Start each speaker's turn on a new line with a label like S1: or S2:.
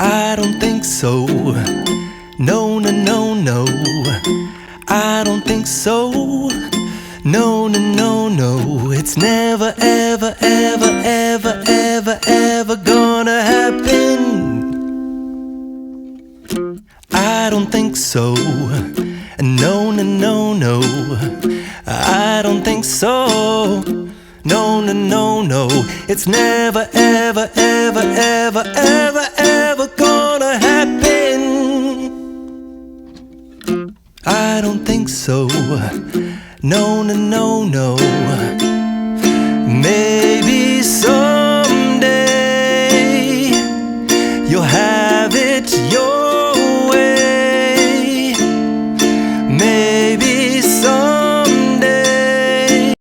S1: I don't think so. No, no, no, no. I don't think so. No, no, no, no. It's never, ever, ever, ever, ever, ever gonna happen. I don't think so. No, no, no, no. I don't think so. No, no, no, no. It's never, ever, ever, ever, ever, ever gonna happen. I don't think so. No, no, no, no.